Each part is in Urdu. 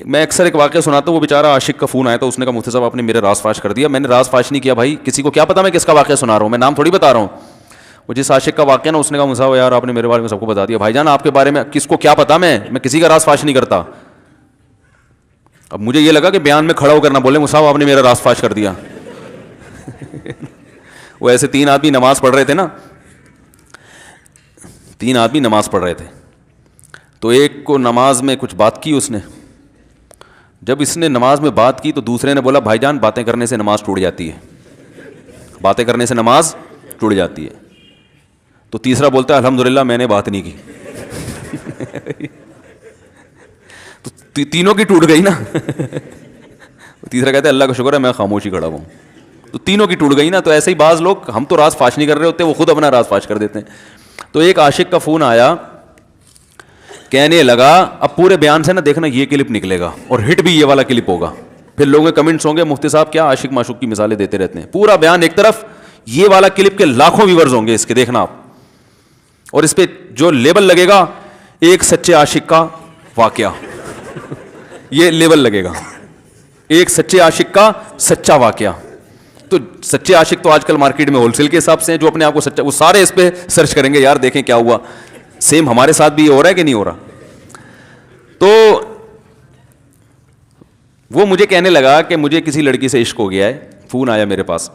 میں اکثر ایک واقعہ سناتا ہوں, وہ بیچارہ عاشق کا فون آیا تو اس نے کہا مفتی صاحب آپ نے میرے راز فاش کر دیا. میں نے راز فاش نہیں کیا بھائی, کسی کو کیا پتا میں کس کا واقعہ سنا رہا ہوں, میں نام تھوڑی بتا رہا ہوں. وہ جس عاشق کا واقعہ نا, اس نے کہا مفتی صاحب یار آپ نے میرے بارے میں سب کو بتا دیا. بھائی جان آپ کے بارے میں کس کو کیا پتا, میں کسی کا راز فاش نہیں کرتا. اب مجھے یہ لگا کہ بیان میں کھڑا ہو کر نہ بولے مفتی صاحب آپ نے میرا راز فاش کر دیا. وہ ایسے 3 آدمی نماز پڑھ رہے تھے نا, 3 آدمی نماز پڑھ رہے تھے, تو ایک کو نماز میں کچھ بات کی اس نے. جب اس نے نماز میں بات کی تو دوسرے نے بولا بھائی جان باتیں کرنے سے نماز ٹوٹ جاتی ہے, باتیں کرنے سے نماز ٹوٹ جاتی ہے. تو تیسرا بولتا ہے الحمدللہ میں نے بات نہیں کی. تو تینوں کی ٹوٹ گئی نا. تیسرا کہتا ہے اللہ کا شکر ہے میں خاموشی کھڑا ہوں. تو تینوں کی ٹوٹ گئی نا. تو ایسے ہی بعض لوگ, ہم تو راز فاش نہیں کر رہے ہوتے, وہ خود اپنا راز فاش کر دیتے ہیں. تو ایک عاشق کا فون آیا, کہنے لگا اب پورے بیان سے نا دیکھنا یہ کلپ نکلے گا اور ہٹ بھی یہ والا کلپ ہوگا. پھر لوگوں کے کمنٹس ہوں گے مفتی صاحب کیا عاشق معشوق کی مثالیں دیتے رہتے ہیں. پورا بیان ایک طرف, یہ والا کلپ کے لاکھوں ویورز ہوں گے اس کے, دیکھنا آپ. اور اس پہ جو لیبل لگے گا ایک سچے عاشق کا واقعہ, یہ لیبل لگے گا ایک سچے عاشق کا سچا واقعہ. تو سچے عاشق تو آج کل مارکیٹ میں ہول سیل کے حساب سے ہیں, جو اپنے آپ کو سچا, وہ سارے اس پہ سرچ کریں گے یار دیکھیں کیا ہوا, سیم ہمارے ساتھ بھی یہ ہو رہا ہے کہ نہیں ہو رہا. تو وہ مجھے کہنے لگا کہ مجھے کسی لڑکی سے عشق ہو گیا ہے, فون آیا میرے پاس,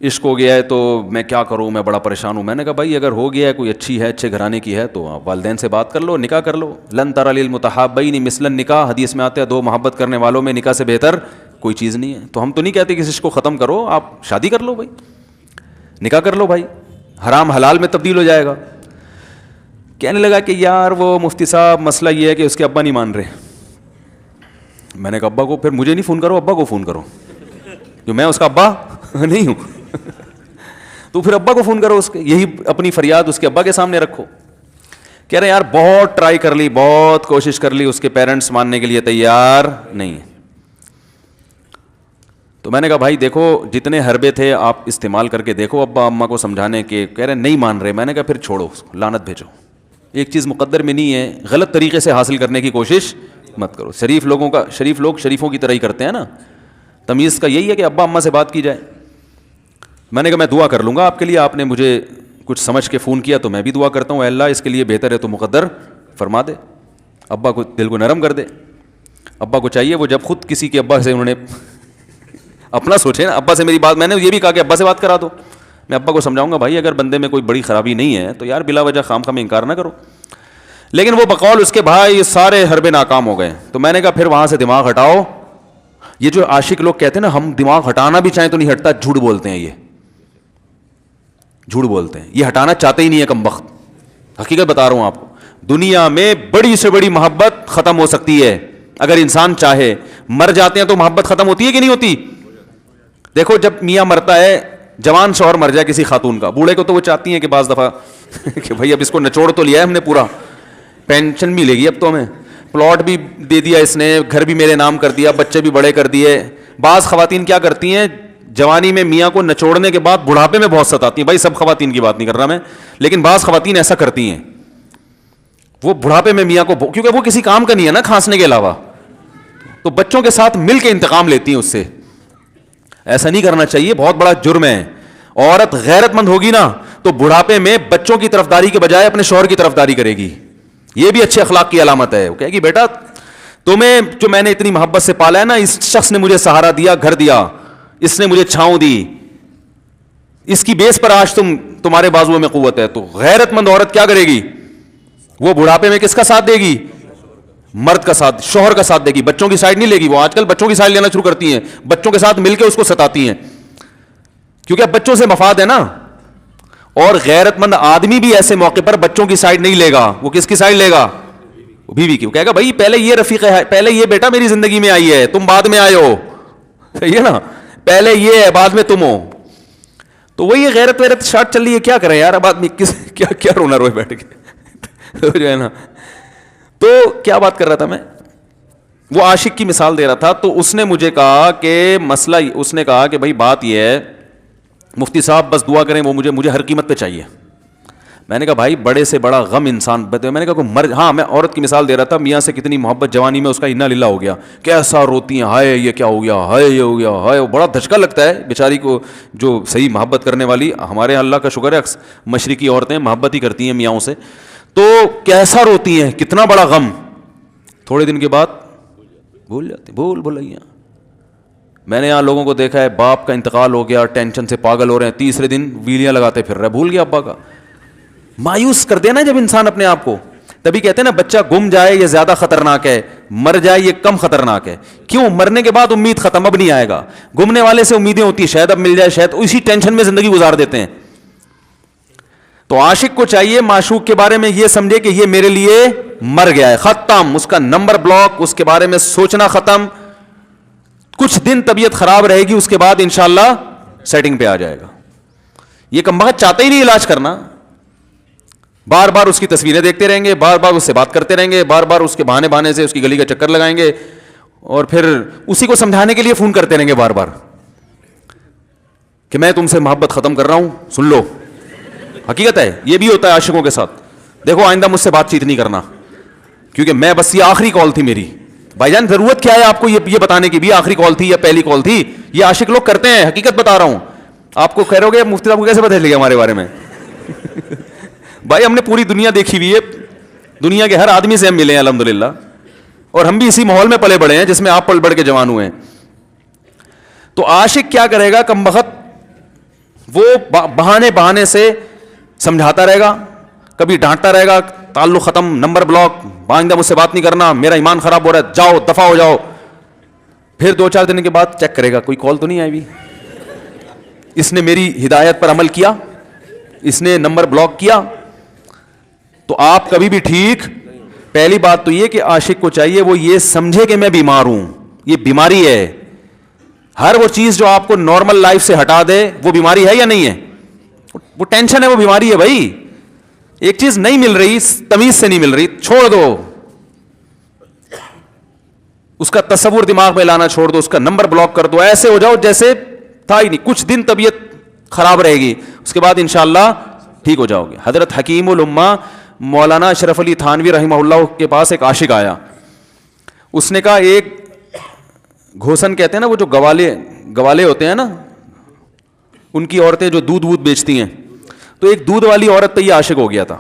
عشق ہو گیا ہے تو میں کیا کروں, میں بڑا پریشان ہوں. میں نے کہا بھائی اگر ہو گیا ہے, کوئی اچھی ہے, اچھے گھرانے کی ہے, تو والدین سے بات کر لو, نکاح کر لو. لن تری للمتحابین مثل النکاح, حدیث میں آتا ہے 2 محبت کرنے والوں میں نکاح سے بہتر کوئی چیز نہیں ہے. تو ہم تو نہیں کہتے کہ اس عشق کو ختم کرو, آپ شادی کر لو بھائی, نکاح کر لو بھائی, حرام حلال میں تبدیل ہو جائے گا. کہنے لگا کہ یار وہ مفتی صاحب مسئلہ یہ ہے کہ اس کے ابا نہیں مان رہے. میں نے کہا ابا کو, پھر مجھے نہیں فون کرو, ابا کو فون کرو, جو میں اس کا ابا نہیں ہوں. تو پھر ابا کو فون کرو, اس کے یہی اپنی فریاد اس کے ابا کے سامنے رکھو. کہہ رہے یار بہت ٹرائی کر لی, بہت کوشش کر لی, اس کے پیرنٹس ماننے کے لیے تیار نہیں. تو میں نے کہا بھائی دیکھو جتنے حربے تھے آپ استعمال کر کے دیکھو ابا اماں کو سمجھانے کے. کہہ رہے نہیں مان رہے. میں نے کہا پھر چھوڑو اس کو, لعنت بھیجو. ایک چیز مقدر میں نہیں ہے, غلط طریقے سے حاصل کرنے کی کوشش مت کرو. شریف لوگ شریفوں کی طرح ہی کرتے ہیں نا. تمیز کا یہی ہے کہ ابا اماں سے بات کی جائے. میں نے کہا میں دعا کر لوں گا آپ کے لیے, آپ نے مجھے کچھ سمجھ کے فون کیا تو میں بھی دعا کرتا ہوں, اے اللہ اس کے لیے بہتر ہے تو مقدر فرما دے, ابا کو دل کو نرم کر دے. ابا کو چاہیے وہ جب خود کسی کے ابا سے انہوں نے اپنا سوچے نا, ابا سے میری بات, میں نے یہ بھی کہا کہ ابا سے بات کرا دو. میں ابا کو سمجھاؤں گا بھائی اگر بندے میں کوئی بڑی خرابی نہیں ہے تو یار بلا وجہ خام میں انکار نہ کرو. لیکن وہ بقول اس کے بھائی سارے حربے ناکام ہو گئے. تو میں نے کہا پھر وہاں سے دماغ ہٹاؤ. یہ جو عاشق لوگ کہتے ہیں نا ہم دماغ ہٹانا بھی چاہیں تو نہیں ہٹتا, جھوٹ بولتے ہیں, یہ جھوٹ بولتے ہیں, یہ ہٹانا چاہتے ہی نہیں ہے کمبخت. حقیقت بتا رہا ہوں آپ کو, دنیا میں بڑی سے بڑی محبت ختم ہو سکتی ہے اگر انسان چاہے. مر جاتے ہیں تو محبت ختم ہوتی ہے کہ نہیں ہوتی؟ دیکھو جب میاں مرتا ہے, جوان شوہر مر جائے کسی خاتون کا, بوڑھے کو تو وہ چاہتی ہیں کہ بعض دفعہ کہ بھائی اب اس کو نچوڑ تو لیا ہے ہم نے, پورا پینشن ملے گی اب تو ہمیں, پلاٹ بھی دے دیا اس نے, گھر بھی میرے نام کر دیا, بچے بھی بڑے کر دیے. بعض خواتین کیا کرتی ہیں, جوانی میں میاں کو نچوڑنے کے بعد بڑھاپے میں بہت ستاتی ہیں. بھائی سب خواتین کی بات نہیں کر رہا میں, لیکن بعض خواتین ایسا کرتی ہیں, وہ بڑھاپے میں میاں کو, کیونکہ وہ کسی کام کا نہیں ہے نا کھانسنے کے علاوہ, تو بچوں کے ساتھ مل کے انتقام لیتی ہیں اس سے. ایسا نہیں کرنا چاہیے, بہت بڑا جرم ہے. عورت غیرت مند ہوگی نا تو بڑھاپے میں بچوں کی طرفداری کے بجائے اپنے شوہر کی طرفداری کرے گی. یہ بھی اچھے اخلاق کی علامت ہے. وہ کہے گی بیٹا تمہیں جو میں نے اتنی محبت سے پالا ہے نا, اس شخص نے مجھے سہارا دیا, گھر دیا, اس نے مجھے چھاؤں دی, اس کی بیس پر آج تمہارے بازوؤں میں قوت ہے. تو غیرت مند عورت کیا کرے گی, وہ بڑھاپے میں کس کا ساتھ دے گی, مرد کا ساتھ, شوہر کا ساتھ دے گی, بچوں کی سائڈ نہیں لے گی. وہ آج کل بچوں کی سائڈ لینا شروع کرتی ہیں, بچوں کے ساتھ مل کے اس کو ستاتی ہیں, کیونکہ اب بچوں سے مفاد ہے نا. اور غیرت مند آدمی بھی ایسے موقع پر بچوں کی سائڈ نہیں لے گا. وہ کس کی سائڈ لے گا, بیوی کی. وہ کہے گا بھائی پہلے یہ رفیق ہے, پہلے یہ بیٹا میری زندگی میں آئی ہے, تم بعد میں آئے ہو, صحیح ہے نا, پہلے یہ ہے بعد میں تم ہو. تو وہی غیرت ویرت شارٹ چل رہی ہے, کیا کریں یار اب آدمی کیا رونا روئے بیٹھ کے جو ہے نا. تو کیا بات کر رہا تھا میں, وہ عاشق کی مثال دے رہا تھا. تو اس نے مجھے کہا کہ مسئلہ, اس نے کہا کہ بھائی بات یہ ہے مفتی صاحب بس دعا کریں, وہ مجھے ہر قیمت پہ چاہیے. میں نے کہا بھائی بڑے سے بڑا غم انسان میں نے کہا کوئی ہاں میں عورت کی مثال دے رہا تھا, میاں سے کتنی محبت جوانی میں اس کا انا للہ ہو گیا, کیسا روتی ہیں, ہائے یہ کیا ہو گیا, ہائے یہ ہو گیا, ہائے, بڑا دھچکا لگتا ہے بیچاری کو. جو صحیح محبت کرنے والی, ہمارے اللہ کا شکر ہے مشرقی عورتیں محبت ہی کرتی ہیں میاں سے, تو کیسا روتی ہیں, کتنا بڑا غم. تھوڑے دن کے بعد بھول جاتی, بھولائیاں. میں نے یہاں لوگوں کو دیکھا ہے, باپ کا انتقال ہو گیا, ٹینشن سے پاگل ہو رہے ہیں, تیسرے دن ویلیاں لگاتے پھر رہے, بھول گیا ابا کا. مایوس کر دینا جب انسان اپنے آپ کو. تبھی کہتے ہیں نا بچہ گم جائے یہ زیادہ خطرناک ہے, مر جائے یہ کم خطرناک ہے. کیوں؟ مرنے کے بعد امید ختم, اب نہیں آئے گا. گمنے والے سے امیدیں ہوتی ہیں شاید اب مل جائے, شاید اسی ٹینشن میں زندگی گزار دیتے ہیں. تو عاشق کو چاہیے معشوق کے بارے میں یہ سمجھے کہ یہ میرے لیے مر گیا ہے, ختم, اس کا نمبر بلاک, اس کے بارے میں سوچنا ختم. کچھ دن طبیعت خراب رہے گی, اس کے بعد انشاءاللہ سیٹنگ پہ آ جائے گا. یہ کمبخت چاہتے ہی نہیں علاج کرنا, بار بار اس کی تصویریں دیکھتے رہیں گے, بار بار اس سے بات کرتے رہیں گے, بار بار اس کے بہانے سے اس کی گلی کا چکر لگائیں گے, اور پھر اسی کو سمجھانے کے لیے فون کرتے رہیں گے بار بار کہ میں تم سے محبت ختم کر رہا ہوں, سن لو. حقیقت ہے, یہ بھی ہوتا ہے عاشقوں کے ساتھ. دیکھو آئندہ مجھ سے بات چیت نہیں کرنا, کیونکہ میں بس یہ آخری کال تھی میری. بھائی جان ضرورت کیا ہے آپ کو یہ بتانے کی بھی آخری کال تھی یا پہلی کال تھی؟ یہ عاشق لوگ کرتے ہیں, حقیقت بتا رہا ہوں. آپ کو کہہ رہے ہو گے مفتی صاحب کو کیسے بدل لیا ہمارے بارے میں؟ بھائی ہم نے پوری دنیا دیکھی ہوئی ہے, دنیا کے ہر آدمی سے ہم ملے ہیں الحمدللہ, اور ہم بھی اسی ماحول میں پلے بڑے ہیں جس میں آپ پل بڑھ کے جوان ہوئے ہیں. تو عاشق کیا کرے گا کمبخت, وہ بہانے سے سمجھاتا رہے گا, کبھی ڈانٹتا رہے گا, تعلق ختم, نمبر بلاک, آئندہ مجھ سے بات نہیں کرنا, میرا ایمان خراب ہو رہا ہے, جاؤ دفع ہو جاؤ. پھر 2-4 دن کے بعد چیک کرے گا کوئی کال تو نہیں آئی بھی, اس نے میری ہدایت پر عمل کیا, اس نے نمبر بلاک کیا. تو آپ کبھی بھی ٹھیک. پہلی بات تو یہ کہ عاشق کو چاہیے وہ یہ سمجھے کہ میں بیمار ہوں, یہ بیماری ہے. ہر وہ چیز جو آپ کو نارمل لائف سے ہٹا دے وہ بیماری ہے یا نہیں ہے؟ وہ ٹینشن ہے, وہ بیماری ہے بھائی. ایک چیز نہیں مل رہی, تمیز سے نہیں مل رہی, چھوڑ دو, اس کا تصور دماغ میں لانا چھوڑ دو, اس کا نمبر بلاک کر دو, ایسے ہو جاؤ جیسے تھا ہی نہیں. کچھ دن طبیعت خراب رہے گی, اس کے بعد انشاءاللہ ٹھیک ہو جاؤ گے. حضرت حکیم الامہ مولانا اشرف علی تھانوی رحمہ اللہ کے پاس ایک عاشق آیا. اس نے کہا ایک گھوسن کہتے ہیں نا, وہ جو گوالے ہوتے ہیں نا, ان کی عورتیں جو دودھ بیچتی ہیں, تو ایک دودھ والی عورت تو یہ عاشق ہو گیا تھا,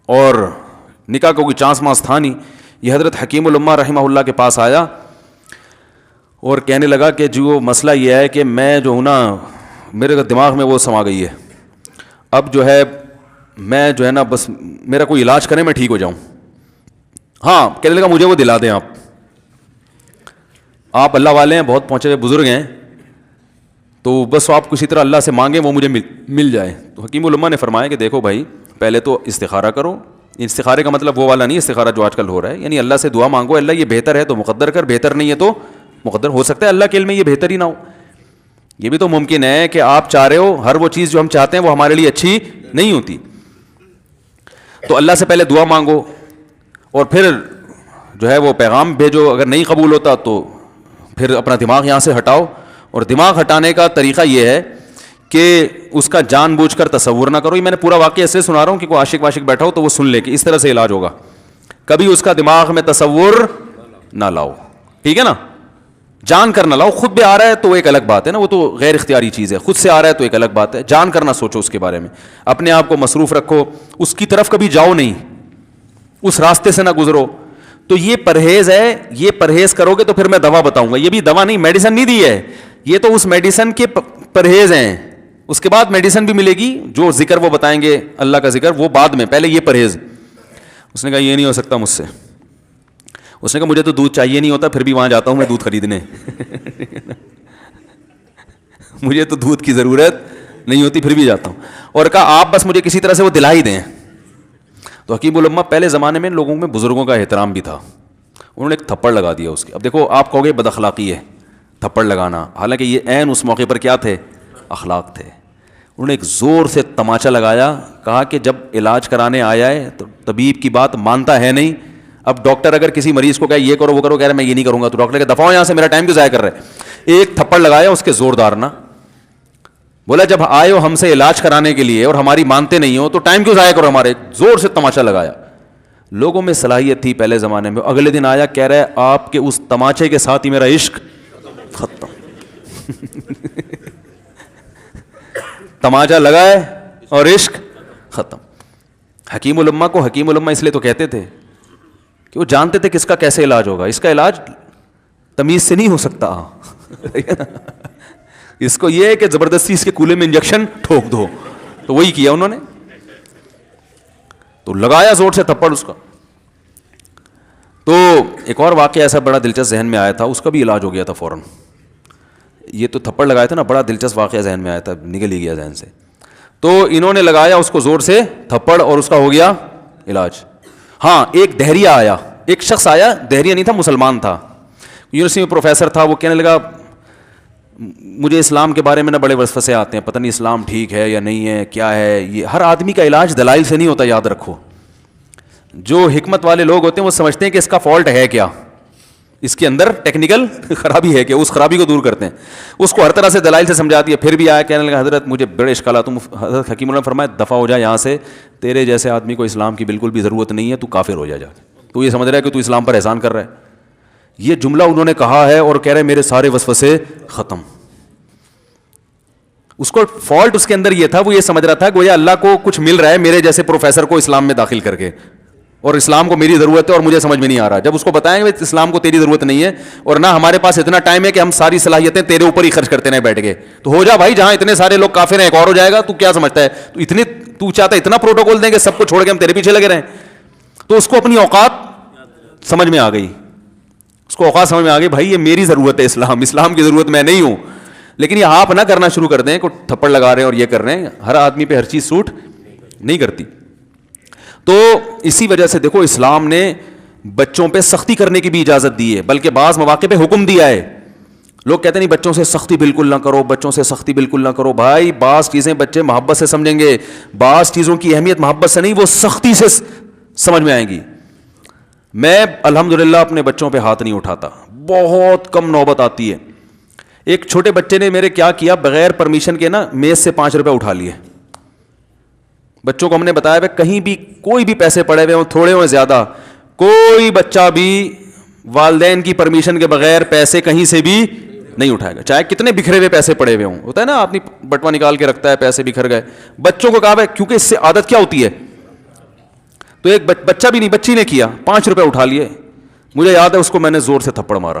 اور نکاح کا کوئی چانس مانس تھا نہیں. یہ حضرت حکیم الامہ رحمہ اللہ کے پاس آیا اور کہنے لگا کہ جو مسئلہ یہ ہے کہ میں جو ہوں نا, میرے دماغ میں وہ سما گئی ہے, اب جو ہے میں جو ہے نا بس میرا کوئی علاج کریں میں ٹھیک ہو جاؤں. ہاں کہنے لگا مجھے وہ دلا دیں آپ اللہ والے ہیں, بہت پہنچے ہوئے بزرگ ہیں, تو بس آپ کسی طرح اللہ سے مانگیں وہ مجھے مل جائے. تو حکیم الامہ نے فرمایا کہ دیکھو بھائی, پہلے تو استخارہ کرو. استخارے کا مطلب وہ والا نہیں استخارہ جو آج کل ہو رہا ہے, یعنی اللہ سے دعا مانگو, اللہ یہ بہتر ہے تو مقدر کر, بہتر نہیں ہے تو مقدر. ہو سکتا ہے اللہ کے علم میں یہ بہتر ہی نہ ہو, یہ بھی تو ممکن ہے کہ آپ چاہ رہے ہو ہر وہ چیز جو ہم چاہتے ہیں وہ ہمارے لیے اچھی نہیں ہوتی. تو اللہ سے پہلے دعا مانگو, اور پھر جو ہے وہ پیغام بھیجو. اگر نہیں قبول ہوتا تو پھر اپنا دماغ یہاں سے ہٹاؤ. اور دماغ ہٹانے کا طریقہ یہ ہے کہ اس کا جان بوجھ کر تصور نہ کرو. یہ میں نے پورا واقعہ ایسے سنا رہا ہوں کہ کوئی عاشق واشق بیٹھا ہو تو وہ سن لے کہ اس طرح سے علاج ہوگا. کبھی اس کا دماغ میں تصور نہ لاؤ, ٹھیک ہے نا, جان کر نہ لاؤ. خود بھی آ رہا ہے تو ایک الگ بات ہے نا, وہ تو غیر اختیاری چیز ہے. خود سے آ رہا ہے تو ایک الگ بات ہے, جان کر نہ سوچو اس کے بارے میں, اپنے آپ کو مصروف رکھو, اس کی طرف کبھی جاؤ نہیں, اس راستے سے نہ گزرو. تو یہ پرہیز ہے, یہ پرہیز کرو گے تو پھر میں دوا بتاؤں گا. یہ بھی دوا نہیں, میڈیسن نہیں دی ہے, یہ تو اس میڈیسن کے پرہیز ہیں. اس کے بعد میڈیسن بھی ملے گی, جو ذکر وہ بتائیں گے اللہ کا ذکر وہ بعد میں, پہلے یہ پرہیز. اس نے کہا یہ نہیں ہو سکتا مجھ سے. اس نے کہا مجھے تو دودھ چاہیے نہیں ہوتا, پھر بھی وہاں جاتا ہوں میں دودھ خریدنے. مجھے تو دودھ کی ضرورت نہیں ہوتی, پھر بھی جاتا ہوں. اور کہا آپ بس مجھے کسی طرح سے وہ دلا ہی دیں. تو حکیم الامہ پہلے زمانے میں لوگوں میں بزرگوں کا احترام بھی تھا, انہوں نے ایک تھپڑ لگا دیا اس کے. اب دیکھو آپ کہو گے بد اخلاقی ہے تھپڑ لگانا, حالانکہ یہ عین اس موقع پر کیا تھے, اخلاق تھے. انہوں نے ایک زور سے تماچا لگایا, کہا کہ جب علاج کرانے آیا ہے تو طبیب کی بات مانتا ہے نہیں. اب ڈاکٹر اگر کسی مریض کو کہے یہ کرو وہ کرو, کہہ رہے میں یہ نہیں کروں گا, تو ڈاکٹر کہ دفعہ یہاں سے, میرا ٹائم کیوں ضائع کر رہے. ایک تھپڑ لگایا اس کے زوردار نا, بولا جب آئے ہو ہم سے علاج کرانے کے لیے اور ہماری مانتے نہیں ہو تو ٹائم کیوں ضائع کرو ہمارے. زور سے تماشا لگایا. لوگوں میں صلاحیت تھی پہلے زمانے میں. اگلے دن آیا کہہ رہا ہے آپ کے اس تماچے کے ساتھ ہی میرا عشق ختم. تماچا لگا ہے اور عشق ختم. حکیم الامہ کو حکیم الامہ اس لیے تو کہتے تھے کہ وہ جانتے تھے کس کا کیسے علاج ہوگا. اس کا علاج تمیز سے نہیں ہو سکتا. اس کو یہ ہے کہ زبردستی اس کے کولے میں انجیکشن ٹھوک دو. تو وہی کیا انہوں نے. تو لگایا زور سے تھپڑ اس کا. تو ایک اور واقعہ ایسا بڑا دلچسپ ذہن میں آیا تھا, اس کا بھی علاج ہو گیا تھا فوراً. یہ تو تھپڑ لگایا تھا نا, بڑا دلچسپ واقعہ ذہن میں آیا تھا, نکل ہی گیا ذہن سے. تو انہوں نے لگایا اس کو زور سے تھپڑ اور اس کا ہو گیا علاج. ہاں ایک دہریہ آیا, ایک شخص آیا, دہریہ نہیں تھا, مسلمان تھا, یونیورسٹی میں پروفیسر تھا. وہ کہنے لگا مجھے اسلام کے بارے میں نہ بڑے وسوسے آتے ہیں, پتہ نہیں اسلام ٹھیک ہے یا نہیں ہے, کیا ہے یہ. ہر آدمی کا علاج دلائل سے نہیں ہوتا, یاد رکھو. جو حکمت والے لوگ ہوتے ہیں وہ سمجھتے ہیں کہ اس کا فالٹ ہے کیا, اس کے اندر ٹیکنیکل خرابی ہے کہ اس خرابی کو دور کرتے ہیں. اس کو ہر طرح سے دلائل سے سمجھا دیا. پھر بھی آیا کہنے لگا حضرت مجھے بڑے اشکالات. حضرت حکیم اللہ نے فرمایا دفع ہو جائے یہاں سے, تیرے جیسے آدمی کو اسلام کی بالکل بھی ضرورت نہیں ہے, تو کافر ہو جا. تو یہ سمجھ رہا ہے کہ تو اسلام پر احسان کر رہا ہے. یہ جملہ انہوں نے کہا ہے اور کہہ رہے میرے سارے وسوسے ختم. اس کو فالٹ اس کے اندر یہ تھا, وہ یہ سمجھ رہا تھا گویا اللہ کو کچھ مل رہا ہے میرے جیسے پروفیسر کو اسلام میں داخل کر کے, اور اسلام کو میری ضرورت ہے اور مجھے سمجھ میں نہیں آ رہا. جب اس کو بتائیں گے اسلام کو تیری ضرورت نہیں ہے اور نہ ہمارے پاس اتنا ٹائم ہے کہ ہم ساری صلاحیتیں تیرے اوپر ہی خرچ کرتے رہیں بیٹھ کے, تو ہو جا بھائی, جہاں اتنے سارے لوگ کافر ہیں ایک اور ہو جائے گا. تو کیا سمجھتا ہے تو چاہتا ہے اتنا پروٹوکول دیں کہ سب کو چھوڑ کے ہم تیرے پیچھے لگے رہیں. تو اس کو اپنی اوقات سمجھ میں آ گئی. اس کو اوقات سمجھ میں آ گئی, بھائی یہ میری ضرورت ہے اسلام کی ضرورت میں نہیں ہوں. لیکن یہ آپ نہ کرنا شروع کر دیں کہ تھپڑ لگا رہے ہیں اور یہ کر رہے ہیں. ہر آدمی پہ ہر چیز سوٹ نہیں کرتی. تو اسی وجہ سے دیکھو اسلام نے بچوں پہ سختی کرنے کی بھی اجازت دی ہے, بلکہ بعض مواقع پہ حکم دیا ہے. لوگ کہتے ہیں نہیں بچوں سے سختی بالکل نہ کرو, بچوں سے سختی بالکل نہ کرو. بھائی بعض چیزیں بچے محبت سے سمجھیں گے, بعض چیزوں کی اہمیت محبت سے نہیں, وہ سختی سے سمجھ میں آئیں گی. میں الحمدللہ اپنے بچوں پہ ہاتھ نہیں اٹھاتا, بہت کم نوبت آتی ہے. ایک چھوٹے بچے نے میرے کیا کیا, بغیر پرمیشن کے نا میز سے 5 روپے اٹھا لیے. بچوں کو ہم نے بتایا کہیں بھی کوئی بھی پیسے پڑے ہوئے ہوں, تھوڑے ہوں زیادہ, کوئی بچہ بھی والدین کی پرمیشن کے بغیر پیسے کہیں سے بھی نہیں اٹھائے گا, چاہے کتنے بکھرے ہوئے پیسے پڑے ہوئے ہوں. ہوتا ہے نا آدمی بٹوا نکال کے رکھتا ہے, پیسے بکھر گئے. بچوں کو کہا ہے کیونکہ اس سے عادت کیا ہوتی ہے. تو ایک بچہ بھی نہیں, بچی نے کیا, 5 روپے اٹھا لیے. مجھے یاد ہے اس کو میں نے زور سے تھپڑ مارا.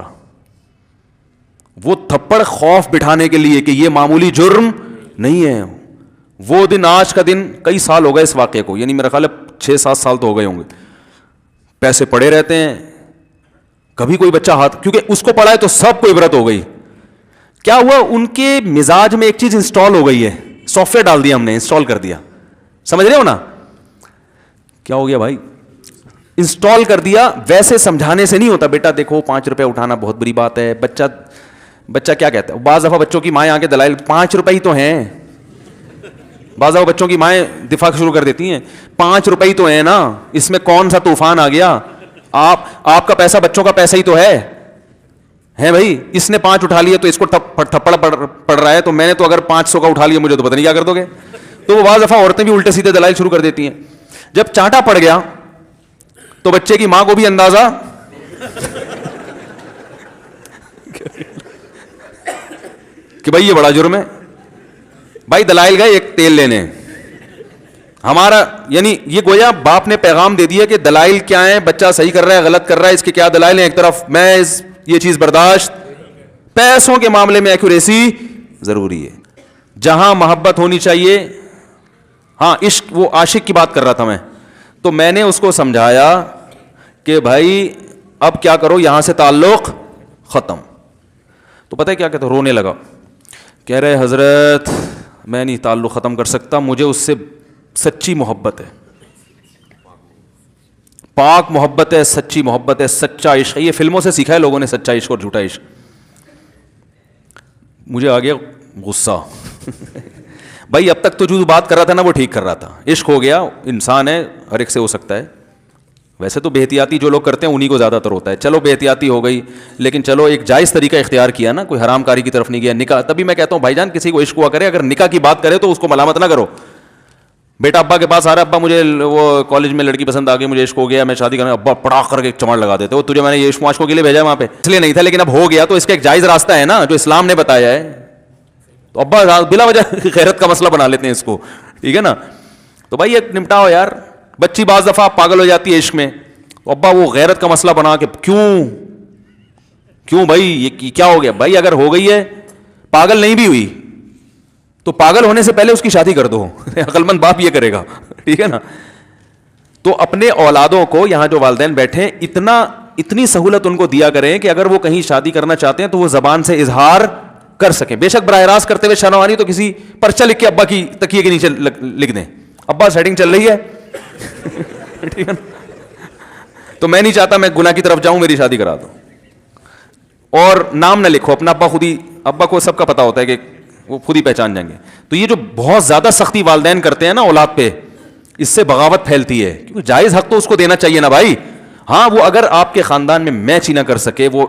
وہ تھپڑ خوف بٹھانے کے لیے کہ یہ معمولی جرم نہیں ہے. وہ دن آج کا دن, کئی سال ہو گئے اس واقعے کو, یعنی میرا خیال ہے 6-7 سال تو ہو گئے ہوں گے. پیسے پڑے رہتے ہیں, کبھی کوئی بچہ ہاتھ, کیونکہ اس کو پڑا ہے تو سب کو عبرت ہو گئی. کیا ہوا, ان کے مزاج میں ایک چیز انسٹال ہو گئی ہے, سافٹ ویئر ڈال دیا ہم نے, انسٹال کر دیا. سمجھ رہے ہو نا کیا ہو گیا بھائی, انسٹال کر دیا. ویسے سمجھانے سے نہیں ہوتا, بیٹا دیکھو 5 روپے اٹھانا بہت بڑی بات ہے. بچہ کیا کہتا ہے, بعض دفعہ بچوں کی مائیں آ کے دلائل 5 روپے ہی تو ہیں, بعض دفعہ بچوں کی مائیں دفاع شروع کر دیتی ہیں 5 روپے ہی تو ہیں نا, اس میں کون سا طوفان آ گیا. آپ کا پیسہ بچوں کا پیسہ ہی تو ہے بھائی. اس نے 5 اٹھا لیے تو اس کو تھپڑ پڑ رہا ہے, تو میں نے تو اگر 500 کا اٹھا لیا مجھے تو پتہ نہیں کیا کر دو گے. تو وہ بعض دفعہ عورتیں بھی الٹے سیدھے دلائل شروع کر دیتی ہیں. جب چانٹا پڑ گیا تو بچے کی ماں کو بھی اندازہ کہ بھائی یہ بڑا جرم ہے. بھائی دلائل گئے ایک تیل لینے, ہمارا یعنی یہ گویا باپ نے پیغام دے دیا کہ دلائل کیا ہیں, بچہ صحیح کر رہا ہے غلط کر رہا ہے, اس کے کیا دلائل ہیں. ایک طرف میں یہ چیز برداشت, پیسوں کے معاملے میں ایکوریسی ضروری ہے, جہاں محبت ہونی چاہیے. ہاں عشق, وہ عاشق کی بات کر رہا تھا میں, تو میں نے اس کو سمجھایا کہ بھائی اب کیا کرو, یہاں سے تعلق ختم. تو پتہ ہے کیا کہتا, رونے لگا, کہہ رہے حضرت میں نہیں تعلق ختم کر سکتا, مجھے اس سے سچی محبت ہے, پاک محبت ہے, سچی محبت ہے, سچا عشق. یہ فلموں سے سیکھا ہے لوگوں نے, سچا عشق اور جھوٹا عشق. مجھے آ گیا غصہ. بھائی اب تک تو جو بات کر رہا تھا نا وہ ٹھیک کر رہا تھا, عشق ہو گیا, انسان ہے, ہر ایک سے ہو سکتا ہے, ویسے تو بے احتیاطی جو لوگ کرتے ہیں انہیں کو زیادہ تر ہوتا ہے. چلو بے احتیاطی ہو گئی, لیکن چلو ایک جائز طریقہ اختیار کیا نا, کوئی حرام کاری کی طرف نہیں گیا. نکاح, تبھی میں کہتا ہوں بھائی جان کسی کو عشق ہوا کرے, اگر نکاح کی بات کرے تو اس کو ملامت نہ کرو. بیٹا ابا کے پاس آ رہا ہے, ابا مجھے وہ کالج میں لڑکی پسند آ گئی, مجھے عشق ہو گیا, میں شادی کرنا, ابا پڑا کر کے چمڑ لگا دیتے, وہ تجھے میں نے یہ عشق معاشقوں کے لیے بھیجا وہاں پہ, اس لیے نہیں تھا, لیکن اب ہو گیا تو اس کا ایک جائز راستہ ہے نا جو اسلام نے بتایا ہے. تو ابا بلا وجہ غیرت کا مسئلہ بنا لیتے ہیں اس کو, ٹھیک ہے نا. تو بھائی یہ نمٹاؤ یار. بچی بعض دفعہ پاگل ہو جاتی ہے عشق میں, تو ابا وہ غیرت کا مسئلہ بنا کے کیوں بھائی یہ کیا ہو گیا. بھائی اگر ہو گئی ہے, پاگل نہیں بھی ہوئی تو پاگل ہونے سے پہلے اس کی شادی کر دو. عقل مند باپ یہ کرے گا, ٹھیک ہے نا. تو اپنے اولادوں کو, یہاں جو والدین بیٹھے, اتنی سہولت ان کو دیا کریں کہ اگر وہ کہیں شادی کرنا چاہتے ہیں تو وہ زبان سے اظہار کر سکیں. بے شک براہ راست کرتے ہوئے شرم آنی تو کسی پرچہ لکھ کے ابا کی تکیے کے نیچے لکھ دیں, ابا سیٹنگ چل رہی ہے, ٹھیک ہے نا. تو میں نہیں چاہتا میں گناہ کی طرف جاؤں, میری شادی کرا دو. اور نام نہ لکھو اپنا, ابا کو سب کا پتا ہوتا ہے کہ وہ خود ہی پہچان جائیں گے. تو یہ جو بہت زیادہ سختی والدین کرتے ہیں نا اولاد پہ, اس سے بغاوت پھیلتی ہے, کیونکہ جائز حق تو اس کو دینا چاہیے نا بھائی. ہاں وہ اگر آپ کے خاندان میں میچ ہی نہ کر سکے, وہ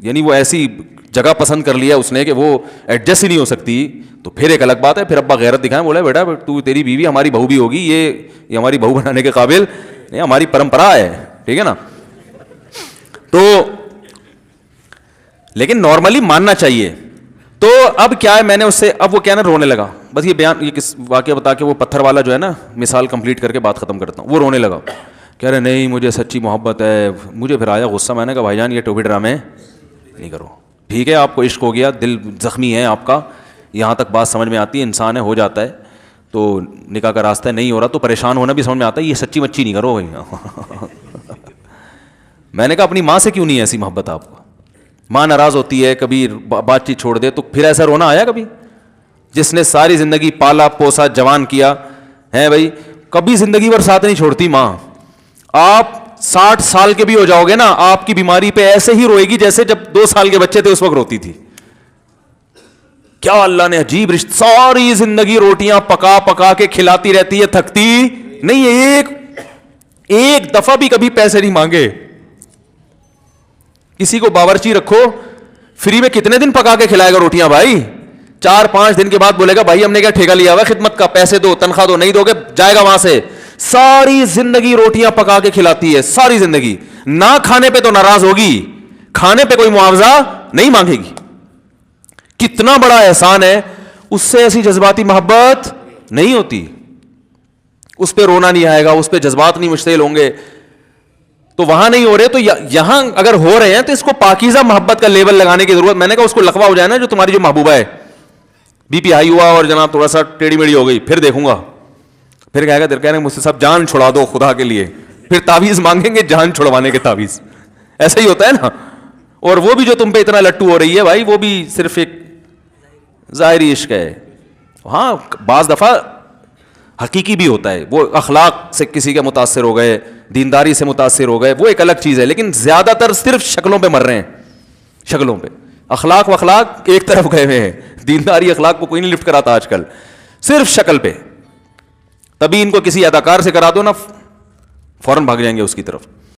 یعنی وہ ایسی جگہ پسند کر لیا اس نے کہ وہ ایڈجسٹ ہی نہیں ہو سکتی, تو پھر ایک الگ بات ہے. پھر ابا غیرت دکھائیں, بولے بیٹا تو تیری بیوی ہماری بہو بھی ہوگی, یہ ہماری بہو بنانے کے قابل نہیں, ہماری پرمپرا ہے, ٹھیک ہے نا. تو لیکن نارملی ماننا چاہیے. تو اب کیا ہے, میں نے اس سے, اب وہ کیا نا رونے لگا. بس یہ بیان, یہ کس واقعہ بتا کے وہ پتھر والا جو ہے نا مثال کمپلیٹ کر کے بات ختم کرتا ہوں. وہ رونے لگا, کہہ رہے نہیں مجھے سچی محبت ہے. مجھے پھر آیا غصہ, میں نے کہا بھائی جان یہ ٹوپی ڈرامے نہیں کرو. ٹھیک ہے آپ کو عشق ہو گیا, دل زخمی ہے آپ کا, یہاں تک بات سمجھ میں آتی ہے, انسان ہے, ہو جاتا ہے. تو نکاح کا راستہ نہیں ہو رہا تو پریشان ہونا بھی سمجھ میں آتا ہے, یہ سچی مچی نہیں کرو بھائی. میں نے کہا اپنی ماں سے کیوں نہیں ایسی محبت آپ کو. ماں ناراض ہوتی ہے, کبھی بات چیت چھوڑ دے, تو پھر ایسا رونا آیا کبھی؟ جس نے ساری زندگی پالا پوسا جوان کیا ہے بھائی, کبھی زندگی بھر ساتھ نہیں چھوڑتی ماں. آپ 60 سال کے بھی ہو جاؤ گے نا, آپ کی بیماری پہ ایسے ہی روئے گی جیسے جب 2 سال کے بچے تھے اس وقت روتی تھی. کیا اللہ نے عجیب رشتہ, ساری زندگی روٹیاں پکا پکا کے کھلاتی رہتی ہے, تھکتی نہیں ہے, ایک دفعہ بھی کبھی پیسے نہیں مانگے. کسی کو باورچی رکھو, فری میں کتنے دن پکا کے کھلائے گا روٹیاں بھائی. 4-5 دن کے بعد بولے گا بھائی ہم نے کیا ٹھیکہ لیا ہوا خدمت کا, پیسے دو, تنخواہ دو, نہیں دو گے جائے گا وہاں سے. ساری زندگی روٹیاں پکا کے کھلاتی ہے, ساری زندگی. نہ کھانے پہ تو ناراض ہوگی, کھانے پہ کوئی معاوضہ نہیں مانگے گی. کتنا بڑا احسان ہے, اس سے ایسی جذباتی محبت نہیں ہوتی. اس پہ رونا نہیں آئے گا, اس پہ جذبات نہیں مشتعل ہوں گے. تو وہاں نہیں ہو رہے, تو یہاں اگر ہو رہے ہیں تو اس کو پاکیزہ محبت کا لیبل لگانے کی ضرورت. میں نے کہا اس کو لقبہ ہو جائے نا جو تمہاری جو محبوبہ ہے, بی پی ہائی ہوا اور جناب تھوڑا سا ٹیڑھی میڑھی ہو گئی, پھر دیکھوں گا, پھر کہے گا کہہ رہے مجھ سے سب جان چھڑا دو خدا کے لیے, پھر تعویذ مانگیں گے جان چھڑوانے کے تعویذ. ایسا ہی ہوتا ہے نا. اور وہ بھی جو تم پہ اتنا لٹو ہو رہی ہے بھائی, وہ بھی صرف ایک ظاہری عشق ہے. ہاں بعض دفعہ حقیقی بھی ہوتا ہے, وہ اخلاق سے کسی کے متاثر ہو گئے, دینداری سے متاثر ہو گئے, وہ ایک الگ چیز ہے. لیکن زیادہ تر صرف شکلوں پہ مر رہے ہیں, شکلوں پہ. اخلاق واخلاق ایک طرف گئے ہوئے ہیں, دینداری اخلاق کو کوئی نہیں لفٹ کراتا آج کل, صرف شکل پہ. تبھی ان کو کسی اداکار سے کرا دو نا, فوراً بھاگ جائیں گے اس کی طرف.